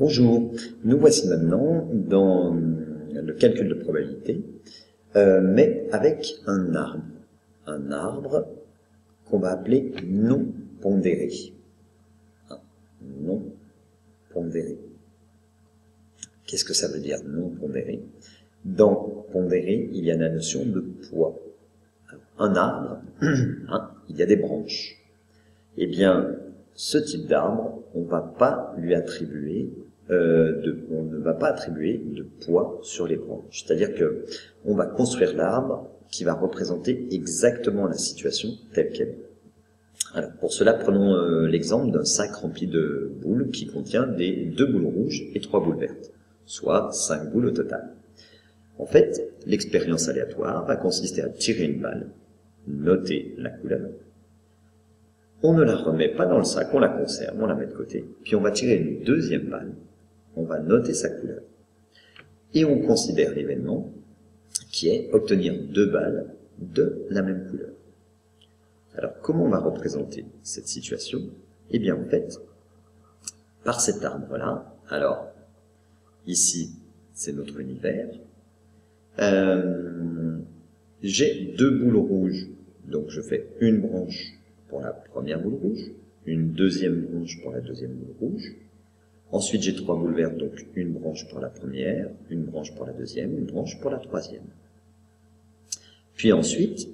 Bonjour, nous voici maintenant dans le calcul de probabilité, mais avec un arbre qu'on va appeler non pondéré. Non pondéré. Qu'est-ce que ça veut dire non pondéré? Dans pondéré, il y a la notion de poids. Alors, un arbre, il y a des branches. Eh bien, ce type d'arbre, on ne va pas lui attribuer on ne va pas attribuer de poids sur les branches. C'est-à-dire que on va construire l'arbre qui va représenter exactement la situation telle qu'elle est. Alors, pour cela, prenons l'exemple d'un sac rempli de boules qui contient 2 boules rouges et 3 boules vertes, soit 5 boules au total. En fait, l'expérience aléatoire va consister à tirer une balle, noter la couleur. On ne la remet pas dans le sac, on la conserve, on la met de côté, puis on va tirer une deuxième balle, on va noter sa couleur. Et on considère l'événement qui est obtenir 2 balles de la même couleur. Alors, comment on va représenter cette situation? Eh bien, en fait, par cet arbre-là, alors, ici, c'est notre univers, j'ai 2 boules rouges, donc je fais une branche pour la première boule rouge, une deuxième branche pour la deuxième boule rouge. Ensuite, j'ai 3 boules vertes, donc une branche pour la première, une branche pour la deuxième, une branche pour la troisième. Puis ensuite,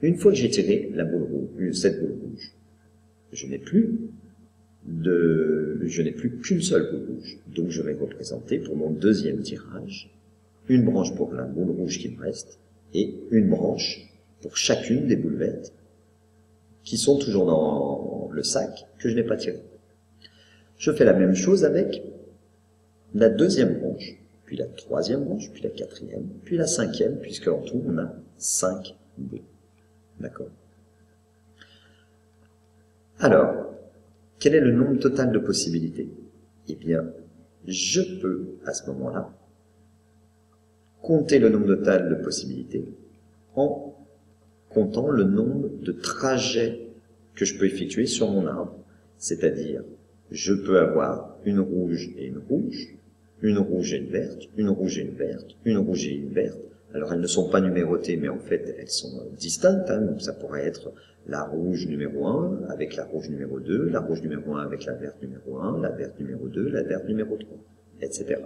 une fois que j'ai tiré la boule rouge, cette boule rouge, je n'ai plus qu'une seule boule rouge. Donc je vais représenter pour mon deuxième tirage une branche pour la boule rouge qui me reste et une branche pour chacune des boules vertes qui sont toujours dans le sac que je n'ai pas tiré. Je fais la même chose avec la deuxième branche, puis la troisième branche, puis la quatrième, puis la cinquième, puisque en tout on a 5 boules. D'accord? Alors, quel est le nombre total de possibilités? Eh bien, je peux, à ce moment-là, compter le nombre total de possibilités en comptant le nombre de trajets que je peux effectuer sur mon arbre. C'est-à-dire, je peux avoir une rouge et une rouge, une rouge et une verte, une rouge et une verte, une rouge et une verte. Alors, elles ne sont pas numérotées, mais en fait, elles sont distinctes. Donc, ça pourrait être la rouge numéro 1 avec la rouge numéro 2, la rouge numéro 1 avec la verte numéro 1, la verte numéro 2, la verte numéro 3, etc.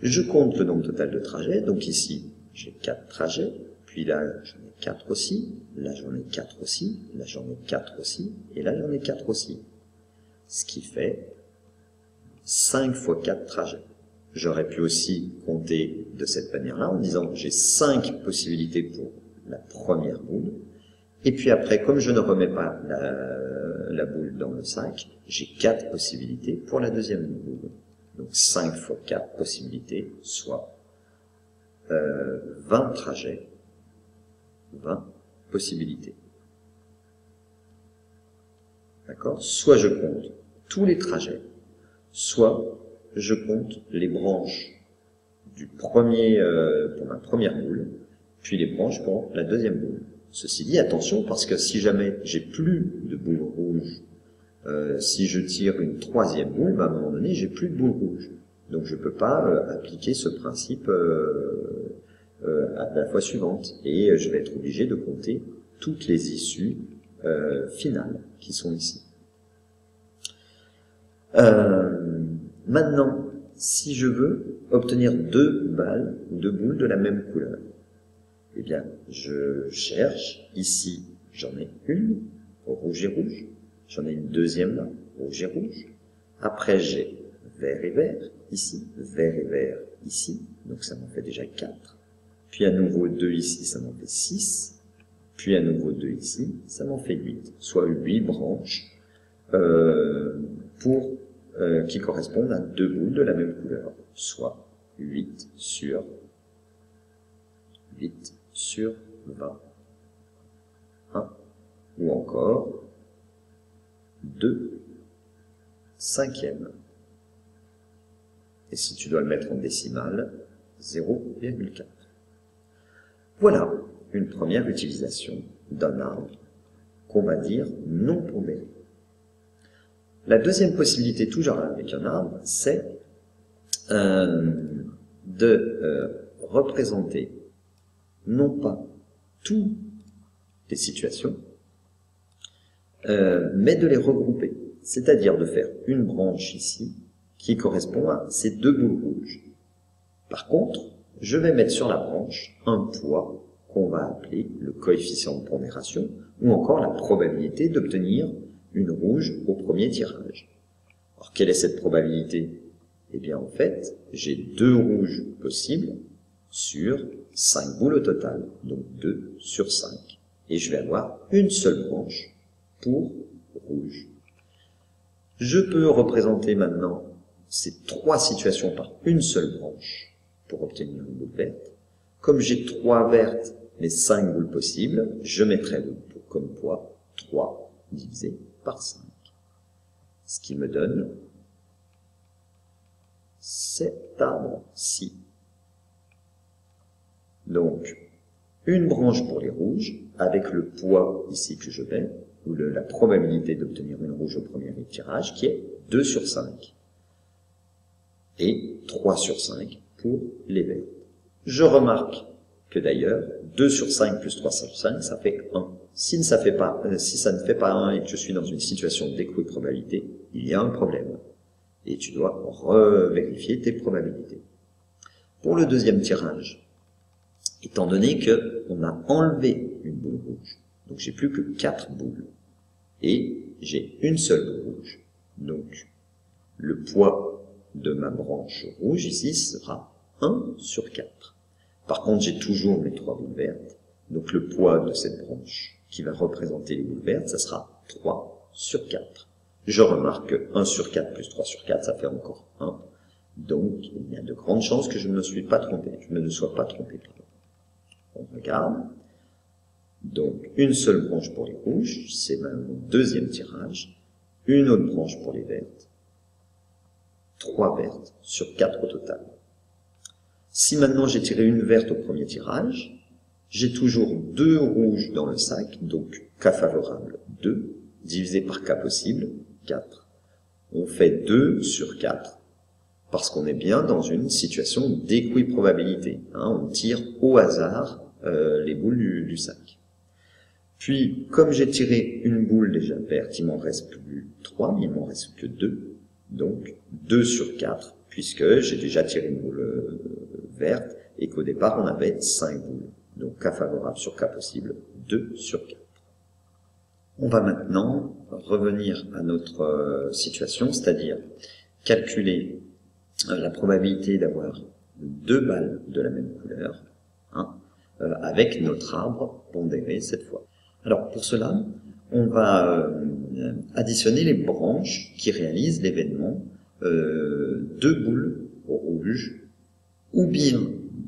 Je compte le nombre total de trajets. Donc ici, j'ai 4 trajets. Puis là, j'en ai 4 aussi. Là, j'en ai 4 aussi. Là, j'en ai 4 aussi. Et là, j'en ai 4 aussi. Ce qui fait 5 fois 4 trajets. J'aurais pu aussi compter de cette manière-là en disant j'ai 5 possibilités pour la première boule. Et puis après, comme je ne remets pas la boule dans le sac, j'ai 4 possibilités pour la deuxième boule. Donc 5 fois 4 possibilités, soit 20 trajets, 20 possibilités. D'accord? Soit je compte tous les trajets, soit je compte les branches du premier, pour ma première boule, puis les branches pour la deuxième boule. Ceci dit, attention, parce que si jamais j'ai plus de boules rouges, si je tire une troisième boule, à un moment donné, j'ai plus de boules rouges. Donc je ne peux pas appliquer ce principe à la fois suivante. Et je vais être obligé de compter toutes les issues finales qui sont ici. Maintenant, si je veux obtenir 2 balles ou 2 boules de la même couleur, eh bien, je cherche, ici, j'en ai une, rouge et rouge, j'en ai une deuxième là, rouge et rouge, après j'ai vert et vert, ici, vert et vert, ici, donc ça m'en fait déjà 4, puis à nouveau 2 ici, ça m'en fait 6, puis à nouveau 2 ici, ça m'en fait 8, soit 8 branches qui correspondent à 2 boules de la même couleur, soit 8 sur 20, 1, ou encore 2 cinquièmes. Et si tu dois le mettre en décimale, 0,4. Voilà une première utilisation d'un arbre qu'on va dire non pondéré. La deuxième possibilité, toujours avec un arbre, c'est de représenter non pas toutes les situations, mais de les regrouper. C'est-à-dire de faire une branche ici qui correspond à ces deux boules rouges. Par contre, je vais mettre sur la branche un poids qu'on va appeler le coefficient de pondération ou encore la probabilité d'obtenir une rouge au premier tirage. Alors, quelle est cette probabilité? Eh bien, en fait, j'ai 2 rouges possibles sur 5 boules au total, donc 2 sur 5. Et je vais avoir une seule branche pour rouge. Je peux représenter maintenant ces 3 situations par une seule branche pour obtenir une boule verte. Comme j'ai 3 vertes mais 5 boules possibles, je mettrai comme poids 3 divisé par 5. Ce qui me donne cet arbre-ci. Donc, une branche pour les rouges, avec le poids ici que je mets, ou la probabilité d'obtenir une rouge au premier tirage, qui est 2 sur 5. Et 3 sur 5 pour les verts. Je remarque que d'ailleurs, 2 sur 5 plus 3 sur 5, ça fait 1. Si ça ne fait pas 1 et que je suis dans une situation d'équiprobabilité, il y a un problème. Et tu dois revérifier tes probabilités. Pour le deuxième tirage, étant donné qu'on a enlevé une boule rouge, donc j'ai plus que 4 boules, et j'ai une seule boule rouge, donc le poids de ma branche rouge ici sera 1 sur 4. Par contre, j'ai toujours mes 3 boules vertes, donc le poids de cette branche qui va représenter les boules vertes, ça sera 3 sur 4. Je remarque que 1 sur 4 plus 3 sur 4, ça fait encore 1. Donc, il y a de grandes chances que je ne me sois pas trompé. On regarde. Donc, une seule branche pour les rouges, c'est mon deuxième tirage. Une autre branche pour les vertes. 3 vertes sur 4 au total. Si maintenant j'ai tiré une verte au premier tirage, j'ai toujours 2 rouges dans le sac, donc cas favorable 2, divisé par cas possible, 4. On fait 2 sur 4, parce qu'on est bien dans une situation d'équiprobabilité. On tire au hasard les boules du sac. Puis, comme j'ai tiré une boule déjà verte, il m'en reste plus 3, mais il m'en reste que 2. Donc, 2 sur 4, puisque j'ai déjà tiré une boule verte, et qu'au départ, on avait 5 boules. Donc, cas favorable sur cas possible, 2 sur 4. On va maintenant revenir à notre situation, c'est-à-dire calculer la probabilité d'avoir 2 balles de la même couleur, avec notre arbre pondéré cette fois. Alors pour cela, on va additionner les branches qui réalisent l'événement 2 boules rouges ou bien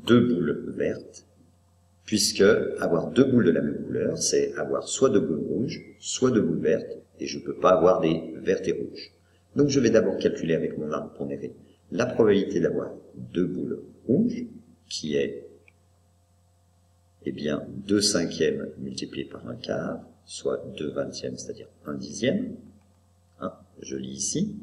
2 boules vertes, puisque avoir 2 boules de la même couleur, c'est avoir soit 2 boules rouges, soit 2 boules vertes, et je ne peux pas avoir des vertes et rouges. Donc je vais d'abord calculer avec mon arbre pondéré la probabilité d'avoir 2 boules rouges, qui est eh bien 2 cinquièmes multiplié par 1 quart, soit 2 vingtièmes, c'est-à-dire 1 dixième. Je lis ici,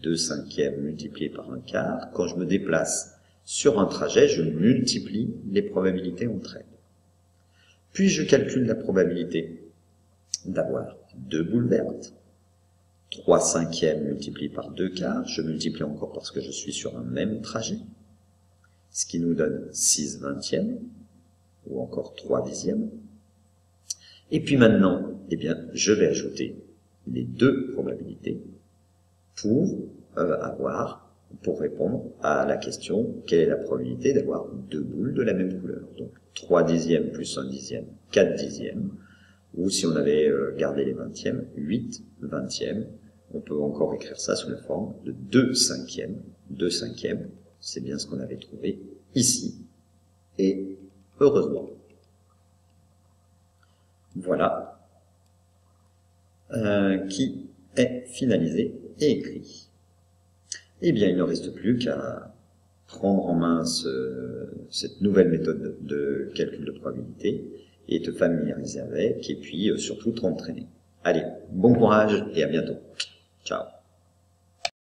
2 cinquièmes multiplié par 1 quart. Quand je me déplace sur un trajet, je multiplie les probabilités entre elles. Puis je calcule la probabilité d'avoir 2 boules vertes. 3 cinquièmes multiplié par 2 quarts, je multiplie encore parce que je suis sur un même trajet, ce qui nous donne 6 vingtièmes, ou encore 3 dixièmes. Et puis maintenant, eh bien, je vais ajouter les 2 probabilités pour répondre à la question, quelle est la probabilité d'avoir 2 boules de la même couleur. Donc 3 dixièmes plus 1 dixième, 4 dixièmes, ou si on avait gardé les vingtièmes, 8 vingtièmes. On peut encore écrire ça sous la forme de 2 cinquièmes. 2 cinquièmes, c'est bien ce qu'on avait trouvé ici. Et heureusement. Voilà qui est finalisé et écrit. Eh bien, il ne reste plus qu'à prendre en main cette nouvelle méthode de calcul de probabilité et te familiariser avec, et puis surtout t'entraîner. Allez, bon courage et à bientôt. Ciao.